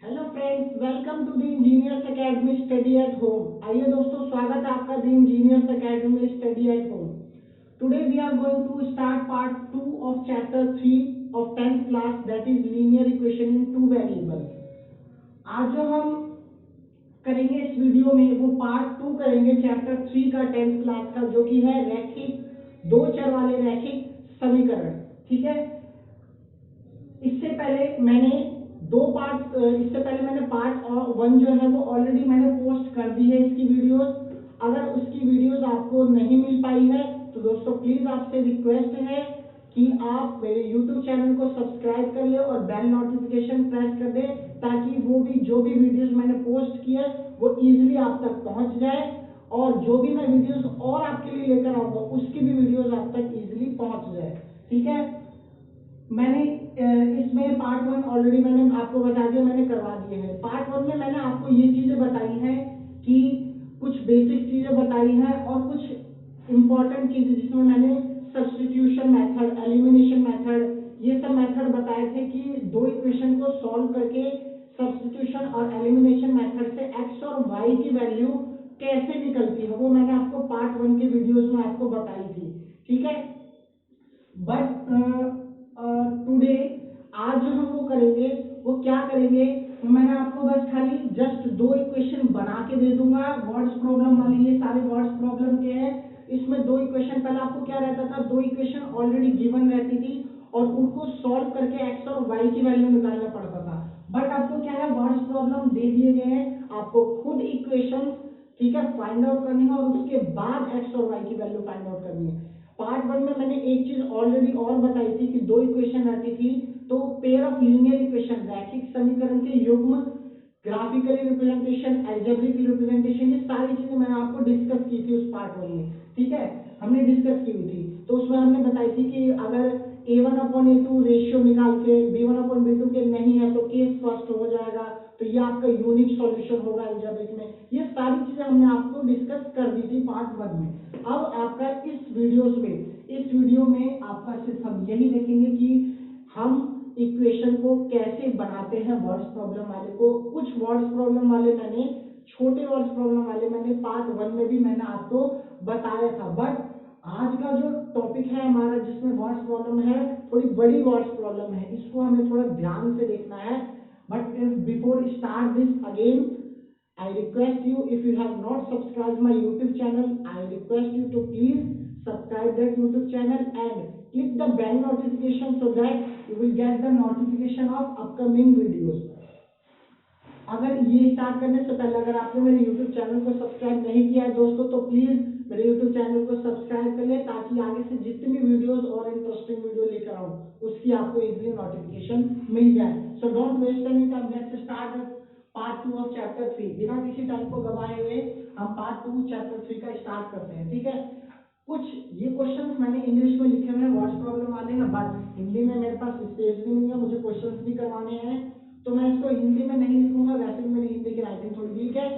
Hello friends, welcome to the engineers academy study at home. आइए दोस्तों, स्वागत है आपका the engineers academy study at home. Today we are going to start part 2 of chapter 3 of 10th class, that is linear equation in two variable. आज जो हम करेंगे इस वीडियो में वो पार्ट 2 करेंगे चैप्टर 3 का 10th क्लास का, जो कि है रैखिक दो चर वाले रैखिक समीकरण। ठीक है। इससे पहले मैंने पार्ट 1 जो है वो ऑलरेडी मैंने पोस्ट कर दी है इसकी वीडियोस। अगर उसकी वीडियोस आपको नहीं मिल पाई है तो दोस्तों प्लीज आपसे रिक्वेस्ट है कि आप मेरे यूट्यूब चैनल को सब्सक्राइब कर ले और बेल नोटिफिकेशन प्रेस कर दे, ताकि वो भी जो भी वीडियोस मैंने पोस्ट की है वो इजीली आप तक पहुंच जाए, और जो भी मैं वीडियोस और आपके लिए लेकर आऊंगा उसकी भी वीडियोस आप तक इजीली पहुंच जाए। ठीक है। मैंने इसमें पार्ट 1 ऑलरेडी मैंने आपको बता दिया, मैंने करवा दिया है। पार्ट 1 में मैंने आपको ये चीजें बताई हैं कि कुछ बेसिक चीजें बताई हैं और कुछ इंपॉर्टेंट चीजें, जिसमें मैंने सब्स्टिट्यूशन मेथड, एलिमिनेशन मेथड, ये सब मेथड बताए थे कि दो इक्वेशन को सॉल्व करके सब्स्टिट्यूशन और एलिमिनेशन मेथड से एक्स और वाई की वैल्यू कैसे निकलती है, वो मैंने आपको पार्ट 1 के वीडियोज में आपको बताई थी। ठीक है। बट टुडे आज जो हम वो करेंगे वो क्या करेंगे, वो मैंने आपको बस खाली जस्ट दो इक्वेशन बना के दे दूंगा वर्ड्स प्रॉब्लम वाली। ये सारे वर्ड्स प्रॉब्लम के हैं। इसमें दो इक्वेशन, पहले आपको क्या रहता था, दो इक्वेशन ऑलरेडी गिवन रहती थी और उनको सॉल्व करके एक्स और वाई की वैल्यू निकालना पड़ता था। बट आपको क्या है, वर्ड्स प्रॉब्लम दे दिए गए हैं, आपको खुद इक्वेशंस, ठीक है, फाइंड आउट करनी है और उसके बाद एक्स और वाई की वैल्यू फाइंड आउट करनी है। पार्ट 1 में मैंने एक चीज ऑलरेडी और बताई थी कि दो इक्वेशन रहती थी, तो पेयर ऑफ लीनियर इक्वेशन, रैखिक समीकरण के युग्म, ग्राफिकली रिप्रेजेंटेशन, एल्जेब्रिक रिप्रेजेंटेशन, ये सारी चीजें मैंने आपको डिस्कस की थी उस पार्ट 1 में। ठीक है, हमने डिस्कस की हुई थी। तो उसमें हमने बताई थी कि अगर A1/A2 रेशियो निकाल के B1/B2 के नहीं है तो केस फर्स्ट हो जाएगा, तो ये आपका यूनिक सॉल्यूशन होगा एल्जेब्रिक में। ये सारी चीजें हमने आपको डिस्कस कर दी थी पार्ट 1 में। अब आपका इस वीडियो में आपका सिर्फ हम यही देखेंगे कि हम इक्वेशन को कैसे बनाते हैं वर्ड्स प्रॉब्लम वाले को। कुछ वर्ड्स प्रॉब्लम वाले मैंने, छोटे वर्ड्स प्रॉब्लम वाले मैंने पार्ट 1 में भी मैंने आपको बताया था। बट आज का जो टॉपिक है हमारा, जिसमें वर्ड्स प्रॉब्लम है, थोड़ी बड़ी वर्ड्स प्रॉब्लम है, इसको हमें थोड़ा ध्यान से देखना है। But if before start this again, I request you, if you have not subscribed my YouTube channel, I request you to please subscribe that YouTube channel and click the bell notification so that you will get the notification of upcoming videos. अगर ये start करने से पहले अगर आपने मेरे YouTube channel को subscribe नहीं किया है दोस्तों, तो प्लीज मेरे YouTube चैनल को सब्सक्राइब कर ले, ताकि आगे से जितनी भी वीडियोस और इंटरेस्टिंग वीडियो लेकर आऊं उसकी आपको इजीली नोटिफिकेशन मिल जाए। So don't waste any time, let's start part 2 of chapter 3। बिना किसी टाइम को गवाए हुए हम पार्ट 2 चैप्टर 3 का स्टार्ट करते हैं। ठीक है। कुछ ये क्वेश्चंस मैंने इंग्लिश में लिखे हुए हैं, वर्ड्स प्रॉब्लम वाले हैं, बट हिंदी में मेरे पास स्पेस भी नहीं है, मुझे क्वेश्चंस भी करवाने हैं, तो मैं इसको हिंदी में नहीं लिखूंगा। वैसे भी मेरी हिंदी की राइटिंग थोड़ी वीक है,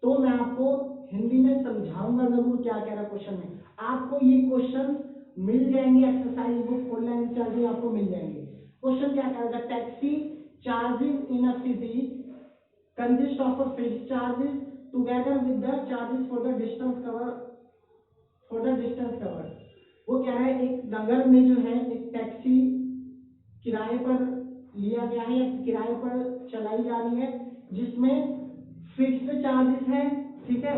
तो मैं आपको हिंदी में समझाऊंगा जरूर क्या कह रहा है क्वेश्चन में। आपको ये क्वेश्चन मिल जाएंगे, एक्सरसाइज बुक ऑनलाइन एनसीईआरटी आपको मिल जाएंगे। क्वेश्चन क्या कह रहा है, taxi charges in a city consist of a fixed charges together with the charges for the distance covered। वो कह रहा है एक नगर में जो है एक टैक्सी किराए पर लिया गया है या किराए पर चलाई जा रही है, जिसमें फिक्स्ड चार्जेस है। ठीक है,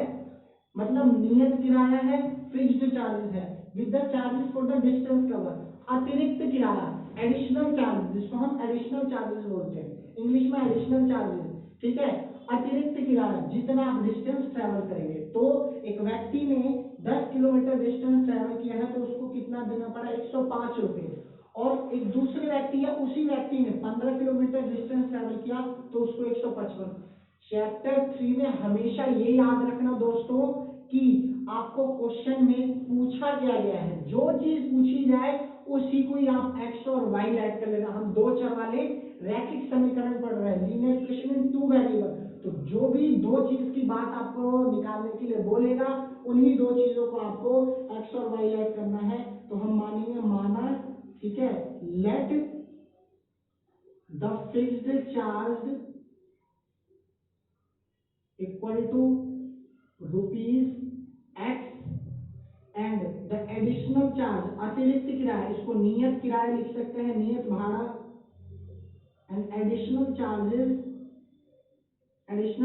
मतलब नियत किराया है, फिक्स्ड चार्जेस है, with the charges for the distance cover, अतिरिक्त किराया, एडिशनल चार्जेस, जिसको हम एडिशनल चार्जेस बोलते हैं इंग्लिश में, एडिशनल चार्जेस। ठीक है, अतिरिक्त किराया जितना आप डिस्टेंस ट्रेवल करेंगे। तो एक व्यक्ति ने 10 किलोमीटर डिस्टेंस ट्रेवल किया है तो उसको कितना देना पड़ा, 105 रुपए। और एक दूसरे व्यक्ति या उसी व्यक्ति ने 15 किलोमीटर डिस्टेंस ट्रेवल किया तो उसको 155। चैप्टर 3 में हमेशा ये याद रखना दोस्तों कि आपको क्वेश्चन में पूछा क्या गया है, जो चीज पूछी जाए उसी को ही आप एक्स और वाई लेट कर लेना। हम दो चर वाले रैखिक समीकरण पढ़ रहे हैं, linear equation in two variable. तो जो भी दो चीज की बात आपको निकालने के लिए बोलेगा, उन्हीं दो चीजों को आपको एक्स और वाई लेट करना है। तो हम मानेंगे, माना, ठीक है, let the fixed charge equal to rupees x and the additional charge, अतिरिक्त किराया, इसको नियत किराया लिख सकते हैं, नियत भाड़ा, and additional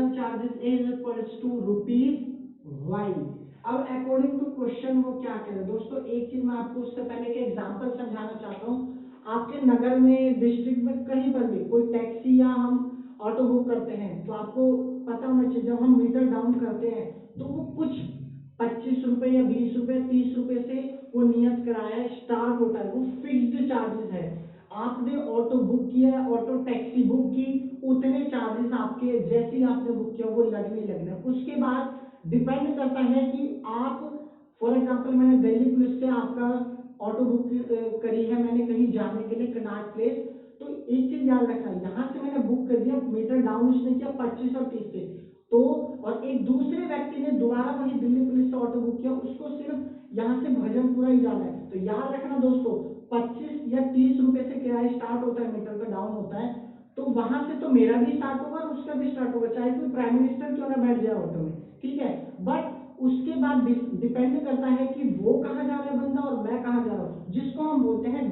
charges is equals to rupees y. अब अकॉर्डिंग टू क्वेश्चन वो क्या कह रहे हैं दोस्तों, एक चीज मैं आपको उससे पहले एक एग्जांपल समझाना चाहता हूँ। आपके नगर में, डिस्ट्रिक्ट में, कहीं पर भी कोई टैक्सी या हम ऑटो बुक करते हैं तो आपको पता होना चाहिए, जब हम मीटर डाउन करते हैं तो वो कुछ 25 रुपए या 20 रुपए 30 रुपए से वो नियत किराया स्टार्ट होता है, वो फिक्स्ड चार्जेस है। आपने ऑटो बुक किया, ऑटो टैक्सी बुक की, उतने चार्जेस आपके जैसे ही आपने बुक किया वो लगने लगने। उसके बाद डिपेंड करता है कि आप, फॉर एग्जांपल मैंने दिल्ली पुलिस से आपका ऑटो बुक करी है, मैंने कहीं जाने के लिए कनॉट प्लेस, तो एक चीज याद रखना, यहां से मैंने बुक कर दिया, मीटर डाउन उसने किया 25 और 30 से, तो और एक दूसरे व्यक्ति ने दोबारा वही दिल्ली पुलिस से ऑटो बुक किया, उसको सिर्फ यहां से भजनपुरा ही जाना है, तो याद रखना दोस्तों 25 या 30 रुपए से किराया स्टार्ट होता है, मीटर का डाउन होता है, तो वहां से तो मेरा भी स्टार्ट होगा और उसका भी स्टार्ट होगा, चाहे कोई प्राइम मिनिस्टर क्यों ना बैठ जाए ऑटो में, ठीक है। बट उसके बाद डिपेंड करता है कि वो कहाँ जा रहा है बंदा और मैं कहाँ जा रहा हूँ, जिसको हम बोलते हैं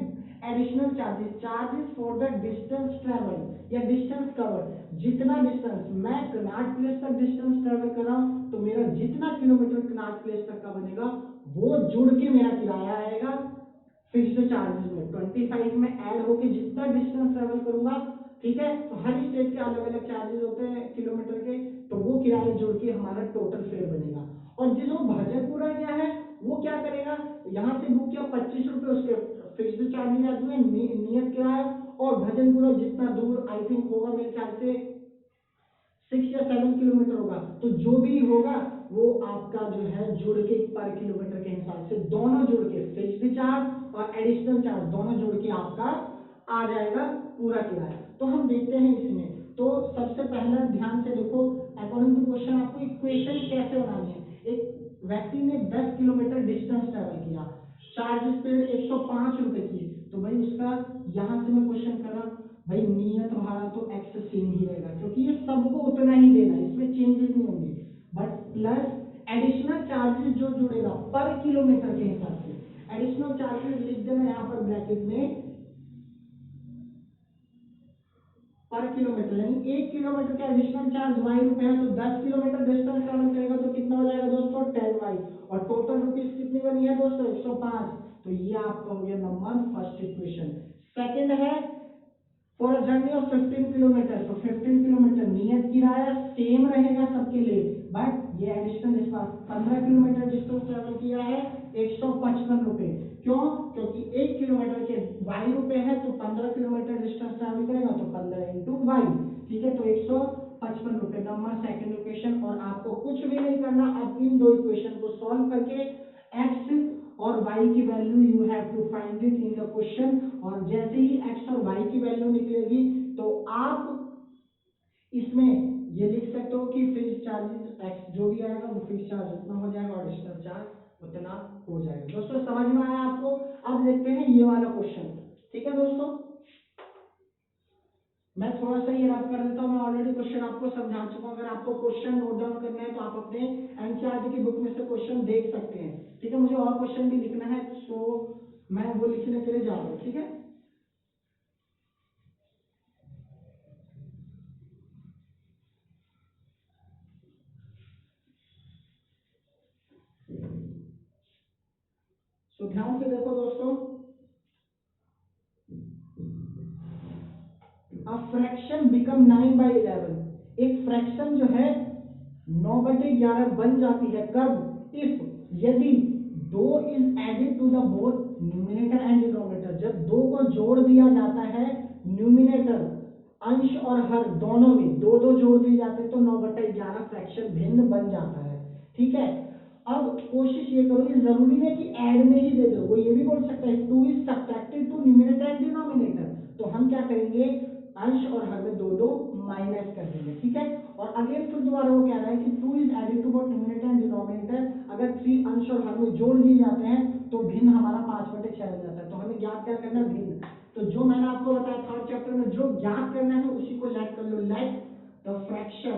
additional charges, charges for the distance travel या डिस्टेंस कवर। जितना डिस्टेंस मैं कनॉट प्लेस तक डिस्टेंस ट्रेवल कर रहा हूँ तो मेरा जितना किलोमीटर कनॉट प्लेस तक का बनेगा वो जुड़ के मेरा किराया आएगा फिक्स्ड चार्जेस में। 25 में ऐड होके जितना डिस्टेंस ट्रेवल करूंगा, ठीक है, तो हर स्टेट के अलग अलग चार्जेस होते हैं किलोमीटर के, तो वो किराया जुड़ के हमारा टोटल फेयर बनेगा। और जिसको भजनपुरा गया है वो क्या करेगा, यहां से बुक किया 25 रुपए, उसके फिक्स्ड चार्जेस आ जाएंगे, नियत किराया, और भजनपुरा जितना दूर आई थिंक होगा मेरे ख्याल से 6 या 7 किलोमीटर होगा, तो जो भी होगा वो आपका जो है जुड़ के पर किलोमीटर के हिसाब से दोनों जुड़ के फिक्स्ड चार्ज और एडिशनल चार्ज दोनों जुड़ के आपका आ जाएगा पूरा किराया। तो हम देखते हैं इसमें, तो सबसे पहला ध्यान से देखो, अकॉर्डिंग टू क्वेश्चन आपको इक्वेशन कैसे बनानी है। एक व्यक्ति ने 10 किलोमीटर डिस्टेंस ट्रेवल किया, चार्जेस पेड 105 रुपए की, तो भाई उसका यहां से मैं क्वेश्चन कर रहा, भाई नियत भाड़ा तो एक्स सेम ही रहेगा क्योंकि ये सबको उतना ही देना है, इसमें चेंजेस नहीं होंगे, बट प्लस एडिशनल चार्जेस जो जुड़ेगा पर किलोमीटर के हिसाब से, एडिशनल चार्जेस लिख देना यहां पर ब्रैकेट में, पर किलोमीटर, यानी 1 किलोमीटर का एडिशनल चार्ज वाई रुपए है, तो 10 किलोमीटर डिस्टेंस ट्रेवल करेगा तो कितना हो जाएगा दोस्तों 10 वाई, और टोटल रुपीज कितनी बनी है दोस्तों 105। तो ये आपका हो गया नंबर फर्स्ट इक्वेशन। सेकंड है for a journey of 15 kilometre, तो 15 किलोमीटर नियत किराया सेम रहेगा सबके लिए, बट ये एडिशनल इस बार 15 किलोमीटर डिस्टेंस ट्रेवल किया है 155 रुपए। क्यों? क्योंकि 1 किलोमीटर के वाई रुपए है, तो 15 किलोमीटर डिस्टेंस ट्रेवल करेगा तो 15 × वाई, ठीक है, तो 155 रुपए नंबर सेकंड इक्वेशन। और आपको कुछ भी नहीं करना, अब इन दो इक्वेशन को सॉल्व करके एक्स और y की value you have to find it in the question, और जैसे ही x और y की वैल्यू निकलेगी तो आप इसमें ये लिख सकते हो कि फिक्स चार्जेस x जो भी आएगा वो फिक्स चार्ज उतना हो जाएगा और एडिशनल चार्ज उतना हो जाएगा। दोस्तों समझ में आया आपको? अब देखते हैं ये वाला क्वेश्चन, ठीक है दोस्तों। मैं थोड़ा सा ये रफ कर देता हूँ, मैं ऑलरेडी क्वेश्चन आपको समझा चुका हूँ, अगर आपको क्वेश्चन नोट डाउन करना है तो आप अपने एनसीईआरटी की बुक में से क्वेश्चन देख सकते हैं, ठीक है। मुझे और क्वेश्चन भी लिखना है, सो मैं वो लिखने के लिए जा रहा हूँ, ठीक है। सो ध्यान से देखो दोस्तों, अ फ्रैक्शन बिकम 9/11, एक फ्रैक्शन जो है 9/11 बन जाती है कब, इफ यदि दो is added to the both numerator and denominator, जब दो को जोड़ दिया जाता है न्यूमिनेटर अंश और हर दोनों में, दो दो जोड़ दिए जाते हैं तो 9/11 फ्रैक्शन भिन्न बन जाता है, ठीक है। अब कोशिश ये करो, ये जरूरी नहीं कि ऐड में ही दे दो, वो ये भी बोल सकता है two is subtracted to numerator and denominator, तो हम क्या करेंगे अंश और हर में दो दो माइनस कर देंगे, ठीक है। और अगेन फिर दोबारा वो कह रहा है कि two is added to both numerator and denominator, अगर 3 अंश और हर में जोड़ दिए जाते हैं तो भिन्न हमारा 5/6 बन जाता है, तो हमें ज्ञात क्या करना है भिन्न, तो जो मैंने आपको बताया थर्ड चैप्टर में, जो ज्ञात करना है उसी को लेट कर लो, let the fraction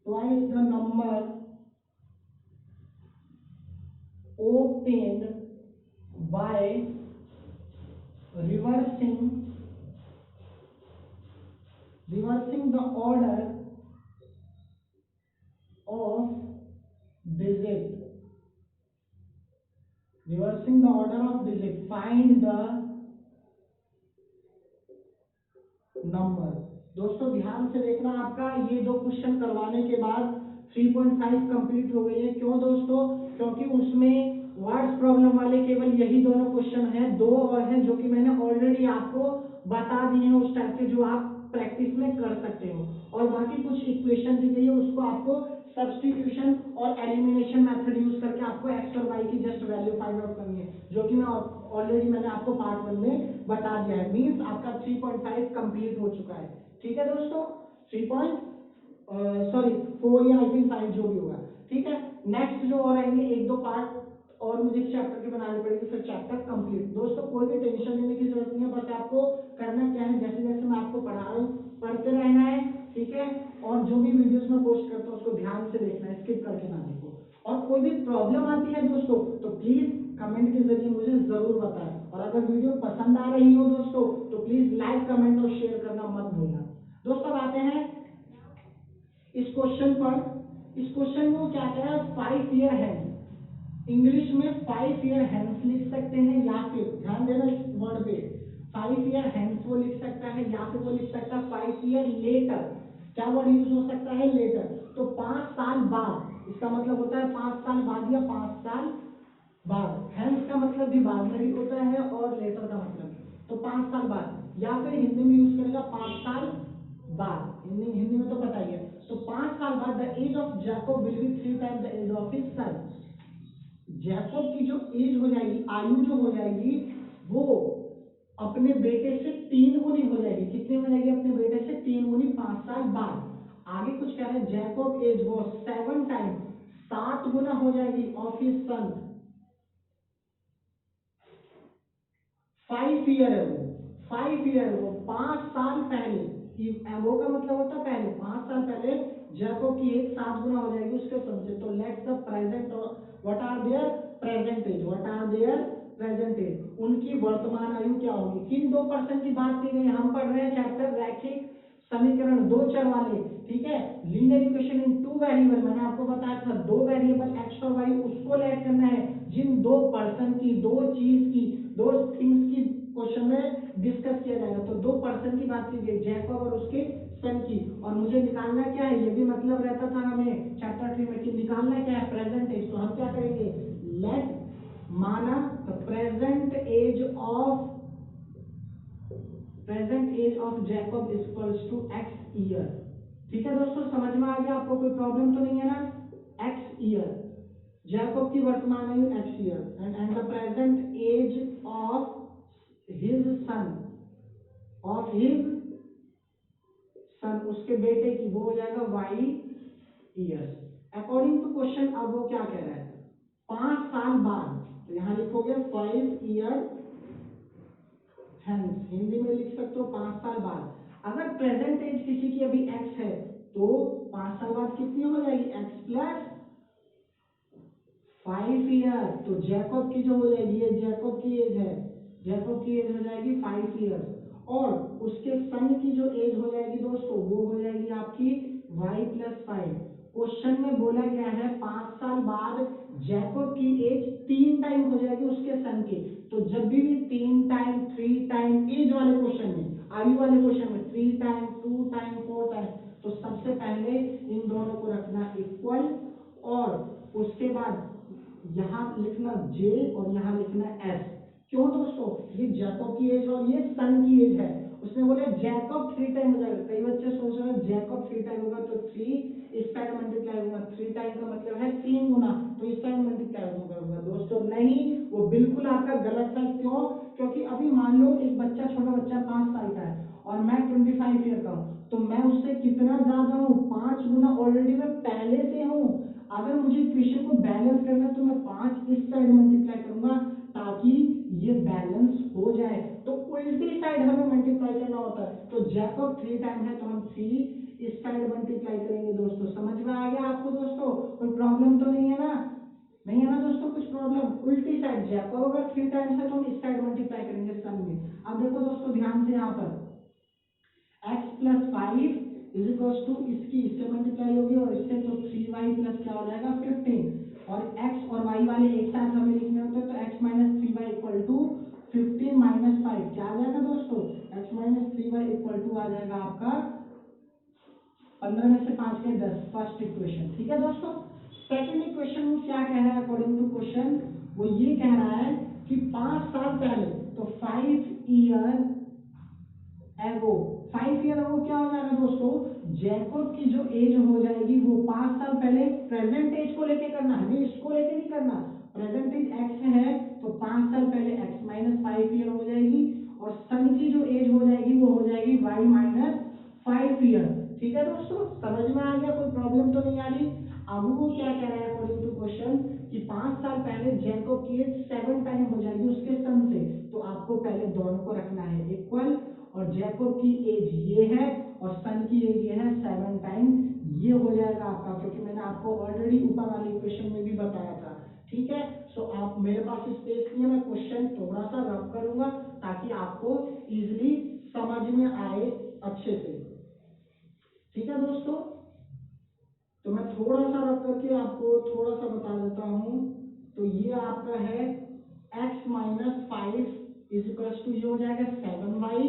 twice the number obtained by reversing the order of digit. Reversing the order of digit. Find the number. दोस्तों ध्यान से देखना, आपका ये दो क्वेश्चन करवाने के बाद 3.5 कंप्लीट हो गई है। क्यों दोस्तों? क्योंकि उसमें वर्ड्स प्रॉब्लम वाले केवल यही दोनों क्वेश्चन हैं, दो और हैं जो कि मैंने ऑलरेडी आपको बता दिए हैं उस टाइप के, जो आप प्रैक्टिस में कर सकते हो। और बाकी कुछ इक्वेशन दी गई है, उसको आपको सब्स्टिट्यूशन और एलिमिनेशन मेथड यूज करके आपको एक्स और वाई की जस्ट वैल्यू फाइंड आउट करनी है, जो कि मैं ऑलरेडी मैंने आपको पार्ट 1 में बता दिया है। मींस आपका 3.5 कंप्लीट हो चुका है। ठीक है दोस्तों, 4 या आई थिंक 5 जो भी होगा। ठीक है, नेक्स्ट जो और आएंगे एक दो पार्ट और मुझे इस चैप्टर की बनानी पड़ेगी, फिर चैप्टर कंप्लीट। दोस्तों कोई भी टेंशन लेने की जरूरत नहीं है, बस आपको करना क्या है, जैसे जैसे मैं आपको पढ़ा रहा हूँ पढ़ते रहना है। ठीक है, और जो भी वीडियोस में पोस्ट करता हूँ उसको ध्यान से देखना है, स्किप करके ना देखो। और कोई भी प्रॉब्लम आती है दोस्तों तो प्लीज कमेंट के जरिए मुझे जरूर बताएं। और अगर वीडियो पसंद आ रही हो दोस्तों तो प्लीज लाइक कमेंट और शेयर करना मत भूलना। दोस्तों अब आते हैं इस क्वेश्चन पर। इस क्वेश्चन को क्या कह रहा है, 5 ईयर हैंस, इंग्लिश में 5 ईयर हैंस लिख सकते हैं, या फिर ध्यान देना इस वर्ड पे, 5 ईयर हैंस वो लिख सकता है, या फिर वो लिख सकता है 5 ईयर लेटर। क्या वर्ड यूज हो सकता है, लेटर। तो 5 साल बाद, इसका मतलब होता है 5 साल बाद या 5 साल बाद। हैंस का मतलब भी बाद में भी होता है और लेटर का मतलब भी। तो 5 साल बाद, या फिर हिंदी में यूज करेगा 5 साल बाद। हिंदी हिंदी में तो पता ही है। तो 5 साल बाद the age of Jacob will be 3 time the age of his son. Jacob की जो एज हो जाएगी, आयु जो हो जाएगी, वो अपने बेटे से 3 गुनी हो जाएगी। कितनी हो जाएगी? अपने बेटे से 3 गुनी 5 साल बाद। आगे कुछ कह रहा है, जैकब एज वो 7 टाइम, 7 गुना हो जाएगी ऑफ हिज सन 5 ईयर है वो। 5 ईयर वो 5 साल पहले, वो का मतलब होता है पहले, 5 साल पहले जैकब की एज 7 गुना हो जाएगी उसके सन से। तो let's the present, what are their present age, what are their present age, उनकी वर्तमान आयु क्या होगी। किन 2% की बात की गई? हम पढ़ रहे हैं चैप्टर रैखिक समीकरण, दो चर वाले। ठीक है, लीनियर इक्वेशन इन 2 वेरिएबल। मैंने आपको बताया था 2 वेरिएबल एक्स और वाई, उसको लेट करना है जिन 2% की, दो चीज की, दो थिंग्स की क्वेश्चन में डिस्कस किया जाएगा। तो 2% की बात की गई, जैकब और उसके सन की। और मुझे निकालना क्या है, ये भी मतलब रहता था हमें चैप्टर 3 में कि निकालना क्या है, प्रेजेंट एज। तो हम क्या करेंगे, लेट माना the present age of Jacob equals to x year. ठीक है दोस्तों, समझ में आ गया आपको? कोई प्रॉब्लम तो नहीं है ना? एक्स ईयर, जैकब की वर्तमान आयु x year, and the present age of his son, उसके बेटे की, वो हो जाएगा y years according to question. अब वो क्या कह रहा है, 5 साल बाद। तो यहां लिखोगे 5 ईयर हैंस, हिंदी में लिख सकते हो 5 साल बाद। अगर प्रेजेंट एज किसी की अभी एक्स है तो 5 साल बाद कितनी हो जाएगी, एक्स प्लस 5 ईयर। तो जैकब की जो हो जाएगी, ये जैकब की एज है, जैकब की एज हो जाएगी 5 ईयर्स। और उसके सन की जो एज हो जाएगी दोस्तों, वो हो जाएगी आपकी y प्लस 5। क्वेश्चन में बोला गया है 5 साल बाद जैकब की एज 3 टाइम हो जाएगी उसके सन के। तो जब भी 3 टाइम, 3 टाइम, एज वाले क्वेश्चन में, आयु वाले क्वेश्चन में 3 टाइम, 2 टाइम, 4 टाइम, तो सबसे पहले इन दोनों को रखना इक्वल, और उसके बाद यहां लिखना j और यहां लिखना s। क्यों दोस्तों, ये जैकब की एज और ये सन की एज है। उसने बोला जैकब 3 टाइम हो जाएगा। कई बच्चे सोच रहे हैं जैकब 3 टाइम होगा तो 3 इस साइड मल्टीप्लाई होगा, 3 टाइम का मतलब है 3 गुना, तो इस साइड मल्टीप्लाई करूंगा। दोस्तों नहीं, वो बिल्कुल आपका गलत है। क्यों? क्योंकि अभी मान लो एक बच्चा, छोटा बच्चा 5 साल का है और मैं 25 ईयर का हूं, तो मैं उससे कितना ज्यादा हूं, 5 गुना ऑलरेडी मैं पहले से हूं। अगर मुझे इक्वेशन को बैलेंस करना है तो मैं 5 इस साइड मल्टीप्लाई करूंगा ताकि ये बैलेंस हो जाए। तो उल्टी साइड हमें मल्टीप्लाई करना होता है। तो जैकब 3 टाइम है तो हम 3 इस साइड मल्टीप्लाई करेंगे दोस्तों। समझ में आ गया आपको दोस्तों? कोई प्रॉब्लम तो नहीं है ना? नहीं है ना दोस्तों कुछ प्रॉब्लम? उल्टी साइड जैकब अगर 3 टाइम्स है तो हम इस साइड मल्टीप्लाई करेंगे सन में। अब देखो दोस्तों ध्यान से, यहाँ पर x plus 5 is equal to इससे मल्टीप्लाई होगी और इससे, तो 3y प्लस क्या हो जाएगा 15। और x और y वाले एक साथ हमें लिखने होते हैं, तो x minus 3y equal to 15 minus 5 क्या आ जाएगा दोस्तों? x minus 3y equal to आ जाएगा आपका 15 में से 5 के 10, फर्स्ट इक्वेशन। ठीक है दोस्तों। सेकंड इक्वेशन वो क्या कह रहा है अकॉर्डिंग टू क्वेश्चन? वो ये कह रहा है कि 5 साल पहले, तो 5 ईयर एगो, 5 ईयर एगो क्या हो जाएगा दोस्तों? जैकब की जो एज हो जाएगी वो 5 साल पहले, प्रेजेंट एज को लेके करना, हमें इसको लेके नहीं करना। प्रेजेंट एज x है तो 5 साल पहले x माइनस 5 ईयर हो जाएगी, और सन की जो एज हो जाएगी वो हो जाएगी y माइनस 5 ईयर। ठीक है दोस्तों, समझ में आ गया? कोई प्रॉब्लम तो नहीं आ रही? अब वो क्या कह रहा है अकॉर्डिंग टू क्वेश्चन कि 5 साल पहले जैकब की एज 7 टाइम हो जाएगी उसके सन से। तो आपको पहले दोनों को रखना है इक्वल, और जैकब की एज ये है और सन की एज ये है 7 टाइम, ये हो जाएगा आपका, क्योंकि मैंने आपको ऑलरेडी ऊपर वाले इक्वेशन में भी बताया था। ठीक है, सो आप, मेरे पास स्पेस नहीं है, मैं क्वेश्चन थोड़ा सा रब करूंगा ताकि आपको इजिली समझ में आए अच्छे से। ठीक है दोस्तों, तो मैं थोड़ा सा रब करके आपको थोड़ा सा बता देता हूं। तो ये आपका है x minus 5 is equals to, ये हो जाएगा 7y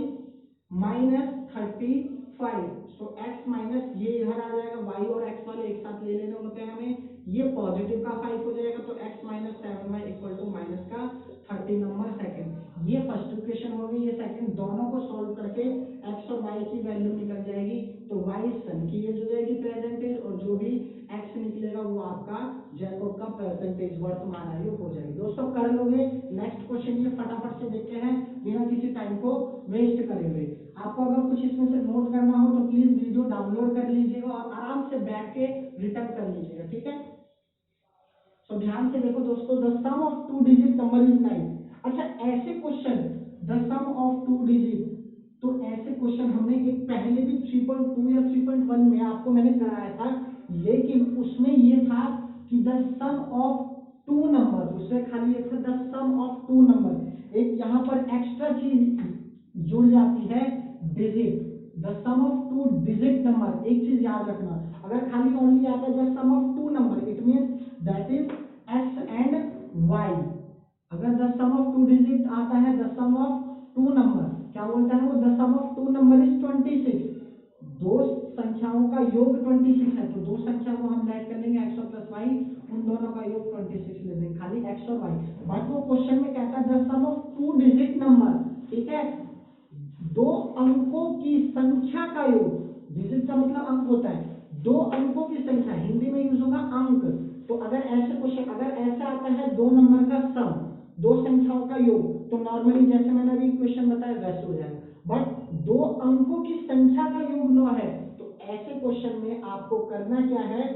माइनस 35। सो x माइनस, ये इधर आ जाएगा, y और x वाले एक साथ ले लेने होते हैं हमें, ये पॉजिटिव का 5 हो जाएगा, तो x minus 7y equal to minus का 30 नंबर सेकंड। ये फर्स्ट इक्वेशन हो गई। ये सेकंड, दोनों को सॉल्व करके x और y की वैल्यू निकल जाएगी, तो y सन की एज हो जाएगी प्रेजेंट एज, और जो भी x निकलेगा वो आपका जैकब का परसेंटेज वर्तमान आयु हो जाएगी। दोस्तों कर लोगे? नेक्स्ट क्वेश्चन ये फटाफट से देखते हैं बिना किसी टाइम को वेस्ट करे हुए। आपको अगर कुछ इसमें से नोट करना हो तो प्लीज वीडियो डाउनलोड कर लीजिएगा और आराम से बैठ के रिटर्न कर लीजिएगा। ठीक है, सो ध्यान से देखो दोस्तों, the sum of 2 digit number is 9। अच्छा, ऐसे question, the sum of 2 digit, तो ऐसे क्वेश्चन हमने एक पहले भी 3.2 या 3.1 में आपको मैंने कराया था, लेकिन उसमें ये था कि द सम ऑफ 2 नंबर, उसमें खाली ये था द सम ऑफ 2 नंबर। एक यहाँ पर एक्स्ट्रा चीज जुड़ जाती है, digit, the sum of 2 digit number. एक चीज याद रखना, अगर खाली ओनली आता है the sum of 2 number, it means that is x and y। अगर द सम ऑफ 2 डिजिट आता है, द सम ऑफ 2 नंबर, क्या बोलता है वो? The sum of 2 number is 26। दो संख्याओं का योग 26 है, तो दो संख्या को हम ऐड कर लेंगे x और प्लस y, उन दोनों का योग 26 ले देंगे, खाली x और y। बट वो क्वेश्चन में कहता है the sum of 2 digit number. ठीक है, दो अंकों की संख्या का योग, डिजिट का मतलब अंक होता है, दो अंकों की संख्या, हिंदी में यूज होगा अंक। तो अगर ऐसे क्वेश्चन, अगर ऐसे आता है दो नंबर का सम, दो संख्याओं का योग, तो नॉर्मली जैसे मैंने अभी क्वेश्चन बताया वैसे हो जाएगा। बट दो अंकों की संख्या का योग 9 है, तो ऐसे क्वेश्चन में आपको करना क्या है?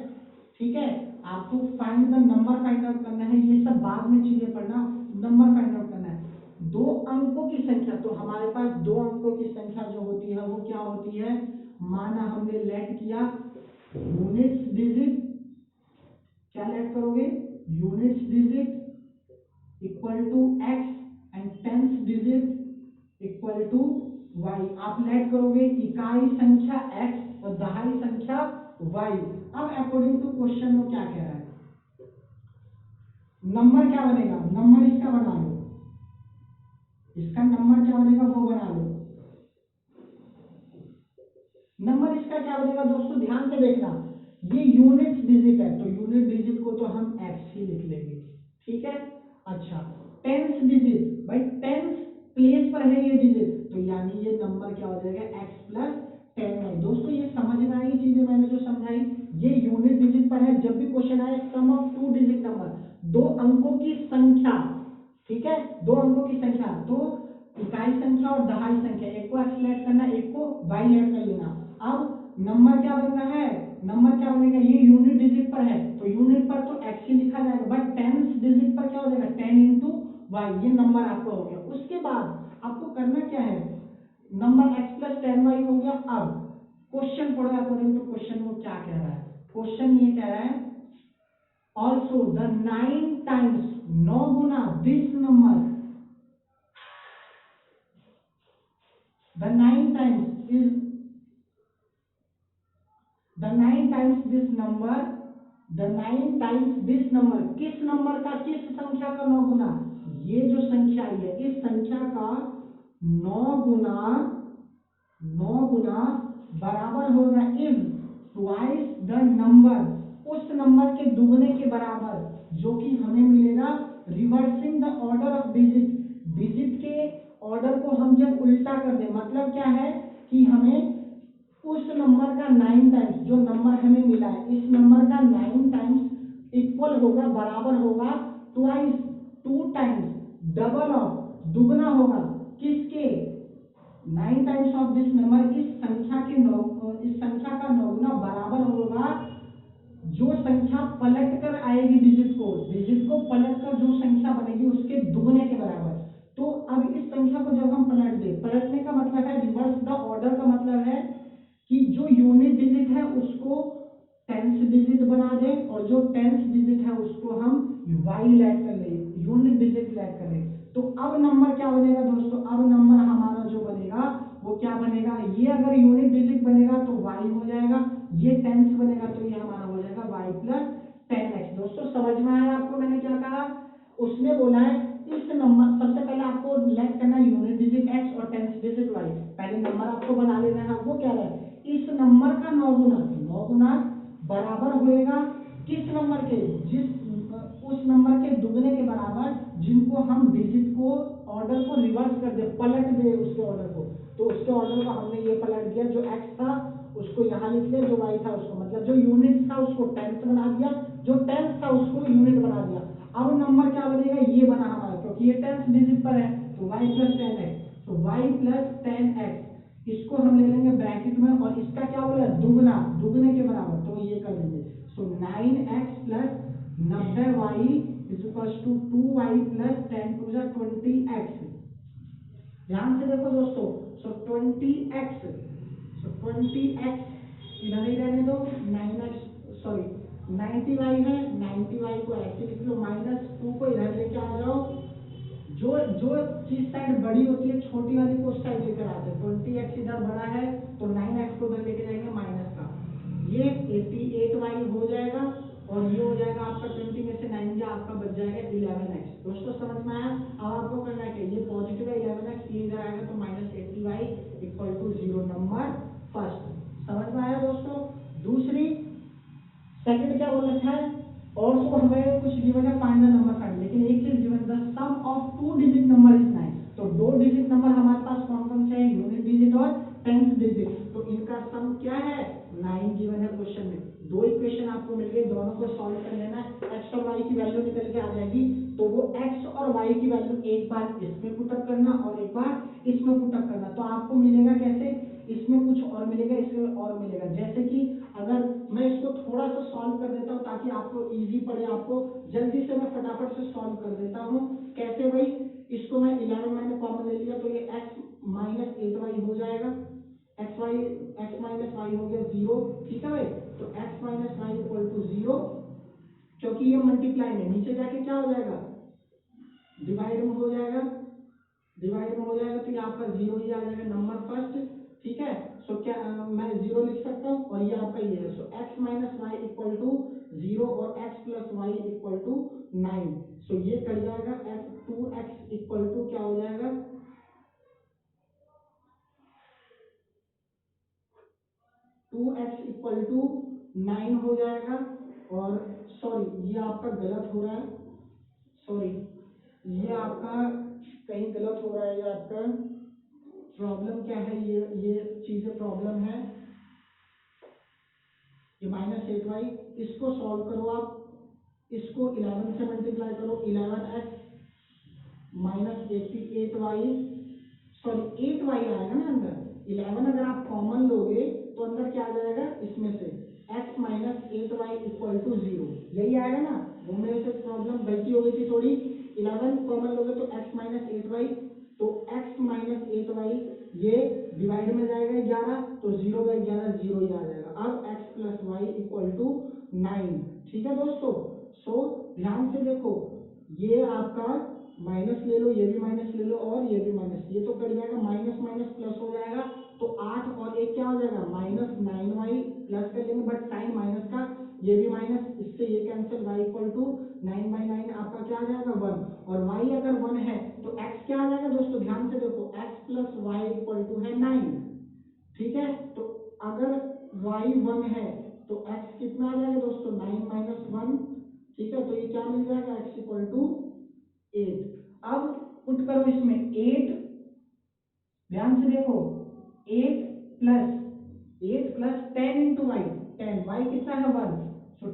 ठीक है, आपको find the number find out करना है, ये सब बाद में चीजें पढ़ना, नंबर फाइंड आउट करना है। दो अंकों की संख्या, तो हमारे पास दो अंकों की संख्या जो होती है वो क्या होती है? माना हमने लेट किया यूनिट्स डिजिट, क्या लेट करोगे? Units digit equal to x and tens digit equal to y। आप लेट करोगे इकाई संख्या x और दहाई संख्या y। अब अकॉर्डिंग टू क्वेश्चन वो क्या कह रहा है, नंबर क्या बनेगा? नंबर इसका बना लो, इसका नंबर क्या बनेगा वो बना लो। नंबर इसका क्या बनेगा दोस्तों? ध्यान से देखना, ये यूनिट्स डिजिट है, तो यूनिट डिजिट को तो हम x ही लिख लेंगे। ठीक है, अच्छा, टेंस डिजिट, भाई टेंस प्लेस पर है ये डिजिट, तो यानी ये नंबर क्या हो जाएगा? x plus 10y। दोस्तों ये समझ में आई चीजें मैंने जो समझाई? ये यूनिट डिजिट पर है। जब भी क्वेश्चन आए सम ऑफ 2 डिजिट नंबर, दो अंकों की संख्या, ठीक है, दो अंकों की संख्या, तो इकाई संख्या और दहाई संख्या, एक को x लेट करना, एक को y लेट कर लेना। अब नंबर क्या बन रहा है? नंबर क्या बनेगा? ये यूनिट डिजिट पर है, तो यूनिट पर तो x ही लिखा जाएगा, बट टेंस डिजिट पर क्या हो जाएगा? 10 इंटू वाई, ये नंबर आपका हो गया। उसके बाद आपको करना क्या है, नंबर x प्लस 10y हो गया। अब क्वेश्चन पढ़ो अकॉर्डिंग टू क्वेश्चन, वो क्या कह रहा है। क्वेश्चन ये कह रहा है also the 9 times, 9 Guna this number, the 9 times is the 9 times this number, the 9 times this number, किस नंबर का, किस संख्या का 9 गुना, ये जो संख्या आई है इस संख्या का 9 गुना, 9 गुना बराबर होगा इज ट्वाइस द नंबर, उस नंबर के दुगने के बराबर, जो कि हमें मिलेगा reversing the order of digit, digit के ऑर्डर को हम जब उल्टा कर दें, मतलब क्या है कि हमें उस नंबर का 9 टाइम्स, जो नंबर हमें मिला है इस नंबर का 9 टाइम्स इक्वल होगा, बराबर होगा ट्वाइस, 2 टाइम्स, डबल ऑफ, दुगना होगा किसके, 9 टाइम्स ऑफ दिस नंबर, इस संख्या के इस संख्या का 9 गुना बराबर होगा जो संख्या पलट कर आएगी, डिजिट को पलट कर जो संख्या बनेगी उसके दुगने के बराबर। तो अब इस संख्या को जब हम पलट दें, पलटने का मतलब है रिवर्स द ऑर्डर, का मतलब है कि जो यूनिट डिजिट है उसको टेंस डिजिट बना दें, और जो टेंस डिजिट है उसको हम वाई लेट कर ले, यूनिट डिजिट लेट कर ले। तो अब नंबर क्या बनेगा दोस्तों, अब नंबर हमारा जो बनेगा वो क्या बनेगा, ये अगर यूनिट डिजिट बनेगा तो वाई हो जाएगा, ये टेंस बनेगा तो ये हमारा हो जाएगा वाई प्लस 10x। दोस्तों समझ में आया आपको मैंने क्या कहा, उसने बोला है इस नंबर, सबसे पहले आपको लेट करना है यूनिट डिजिट x और टेंस डिजिट y, पहले नंबर आपको बना लेना है। वो कह रहा है इस नंबर का 9 गुना, 9 गुना बराबर होएगा किस नंबर के, उस नंबर के दुगने के बराबर जिनको हम डिजिट को, ऑर्डर को रिवर्स कर दे, पलट दे उसके ऑर्डर को। तो उसके ऑर्डर को हमने ये पलट दिया, जो x था उसको यहां लिख लिया, जो y था उसको, मतलब जो यूनिट था उसको टेंस बना दिया, जो टेंस था उसको यूनिट बना दिया। अब नंबर क्या बनेगा, ये बना हमारा, क्योंकि ये टेंस डिजिट पर है तो y प्लस 10x, तो y प्लस 10x, इसको हम ले लेंगे ब्रैकेट में, और इसका क्या बोला है, दुगना, दुगने के बराबर, तो ये कर देंगे। So 9x plus 90y is equal to 2y plus 10 to 20x। ध्यान से देखो दोस्तों, सो 20x, सो 20x इधर ही रहने दो, 9x सॉरी 90y है, 90y को ऐसे लिख लो, माइनस 2 को इधर लेके आ जाओ, जो जो चीज साइड बड़ी होती है छोटी वाली को उस साइड लेकर आते हैं। 20x इधर बड़ा है तो 9x को उधर लेके जाएंगे माइनस का, ये 88y हो जाएगा, और ये हो जाएगा आपका 20 में से 9 गया, आपका बच जाएगा 11x। दोस्तों समझ में आया। अब आपको करना है कि ये पॉजिटिव है 11x, ये इधर आएगा तो minus 80y equal to 0, number first. समझ में आया दोस्तों। दूसरी, सेकंड क्या बोल रखा है, और सो हमें कुछ गिवन है, फाइंड द नंबर फाइंड, लेकिन एक चीज given, the sum of 2 digit number is 9। तो 2 डिजिट नंबर हमारे पास कौन कौन से हैं, यूनिट डिजिट और टेंथ डिजिट, तो इनका सम क्या है, 9 गिवन है क्वेश्चन में। दो इक्वेशन आपको मिल गए, दोनों को सॉल्व कर लेना, एक्स और वाई की वैल्यू निकल के आ जाएगी, तो वो एक्स और वाई की वैल्यू एक बार इसमें पुटअप करना और एक बार इसमें पुटअप करना, तो आपको मिलेगा कैसे, इसमें कुछ और मिलेगा, इसमें और मिलेगा। जैसे कि अगर मैं इसको थोड़ा सा सॉल्व कर देता हूं ताकि आपको इजी पड़े, आपको जल्दी से मैं फटाफट से सॉल्व कर देता हूं। कैसे भाई, इसको मैं 11 मैंने कॉमन ले लिया, तो ये x माइनस 8y हो जाएगा, x माइनस वाई हो गया 0, ठीक है भाई। तो x minus y equal to 0, क्योंकि ये मल्टीप्लाई में, नीचे जाके क्या हो जाएगा, डिवाइड में हो जाएगा, डिवाइड में हो जाएगा, तो ये आपका 0 ही आ जाएगा, नंबर फर्स्ट, ठीक है। सो क्या मैं 0 लिख सकता हूँ, और ये आपका ये है। So x minus y equal to 0 और x plus y equal to 9। So ये कट जाएगा, x 2x इक्वल टू क्या हो जाएगा, 2x इक्वल टू 9 हो जाएगा। और सॉरी, ये आपका गलत हो रहा है, सॉरी ये आपका कहीं गलत हो रहा है, ये आपका प्रॉब्लम क्या है, ये चीजें प्रॉब्लम है, ये -8y, इसको सॉल्व करो आप, इसको 11 से मल्टीप्लाई करो, 11x minus 88y, sorry 8y आएगा ना अंदर, 11 अगर आप कॉमन लोगे तो अंदर क्या आ जाएगा, इसमें से x minus 8y equal to 0, यही आएगा ना। वो मेरे से प्रॉब्लम गलती हो गई थी थोड़ी, 11 कॉमन लोगे तो अब x plus y equal to 9। ठीक है दोस्तों, सो ध्यान से देखो, ये आपका माइनस ले लो, ये भी माइनस ले लो और ये भी माइनस, ये तो कट जाएगा, माइनस माइनस प्लस हो जाएगा, तो 8 और 1 क्या हो जाएगा, -9y प्लस कर लेंगे, बट साइन माइनस का, ये भी माइनस, इससे ये कैंसिल, y इक्वल टू 9/9 आपका क्या आ जाएगा 1, और y अगर 1 है तो x क्या आ जाएगा दोस्तों, ध्यान से देखो, x plus y equal to है 9। ठीक है, तो अगर y 1 है तो x कितना आ जाएगा दोस्तों, 9 - 1। ठीक है, तो ये क्या मिल जाएगा, x इक्वल टू 8। अब पुट करो इसमें 8, ध्यान से देखो, 8 प्लस 10 इंटू वाई, 10, वाई कितना है 1, सो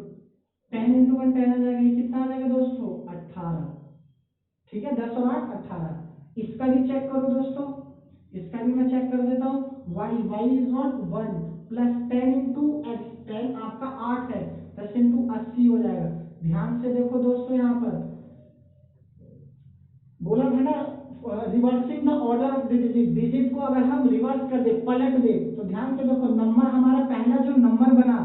10 इंटू 1 10 आ जाएगा, ये कितना आ जाएगा दोस्तों 18। ठीक है, 10 और 8 18। इसका भी चेक करो दोस्तों, इसका भी मैं चेक कर देता हूँ, y is what 1 plus 10 into x, 10 आपका 8 है, 10 इंटू 80 हो जाएगा। ध्यान से देखो दोस्तों, यहाँ पर बोला था ना, reversing the order of the digit, digit को अगर हम रिवर्स कर दे, पलट दे, तो ध्यान से देखो, नंबर हमारा पहला जो नंबर बना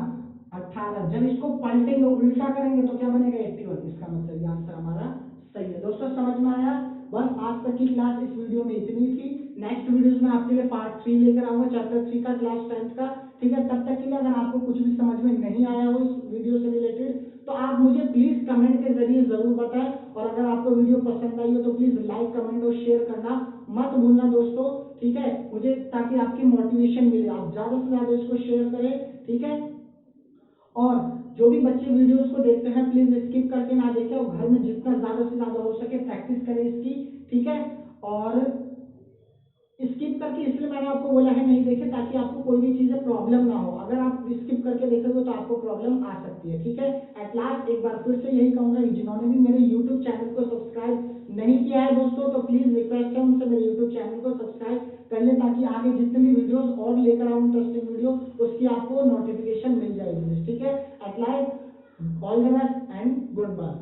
18, जब इसको पलटेंगे, उल्टा करेंगे तो क्या बनेगा 81, इसका मतलब ये आंसर हमारा सही है। दोस्तों समझ में आया? बस आज तक की क्लास इस वीडियो में इतनी थी। नेक्स्ट वीडियोस में आपके लिए पार्ट 3 लेकर आऊंगा, चैप्टर 3 का, क्लास 10th का। ठीक है, तब तक के लिए अगर आपको कुछ भी समझ में नहीं आया हो इस वीडियो से रिलेटेड, तो आप मुझे प्लीज कमेंट के जरिए जरूर बताएं, और अगर आपको वीडियो पसंद आई हो तो प्लीज लाइक, कमेंट और शेयर करना मत भूलना दोस्तों। ठीक है, मुझे ताकि आपकी मोटिवेशन मिले, आप ज्यादा से ज्यादा इसको शेयर करें। ठीक है, और जो भी बच्चे वीडियोस को देखते हैं प्लीज स्किप करके ना देखें, और घर में जितना ज्यादा से ज्यादा हो सके प्रैक्टिस करें इसकी। ठीक है, और स्किप करके इसलिए मैंने आपको बोला है नहीं देखे, ताकि आपको कोई भी चीजें प्रॉब्लम ना हो, अगर आप स्किप करके देखोगे तो आपको प्रॉब्लम आ सकती है। ठीक है, एट लास्ट एक बार फिर से यही कहूंगा, जिन्होंने भी मेरे यूट्यूब चैनल को सब्सक्राइब नहीं किया है दोस्तों, तो प्लीज रिक्वेस्ट है उनसे मेरे यूट्यूब चैनल को सब्सक्राइब कर ले, ताकि आगे जितने भी वीडियोज और लेकर आऊं इंटरेस्टिंग वीडियो, उसकी आपको नोटिफिकेशन मिल जाएगी। ठीक है, at last all the best and good bye.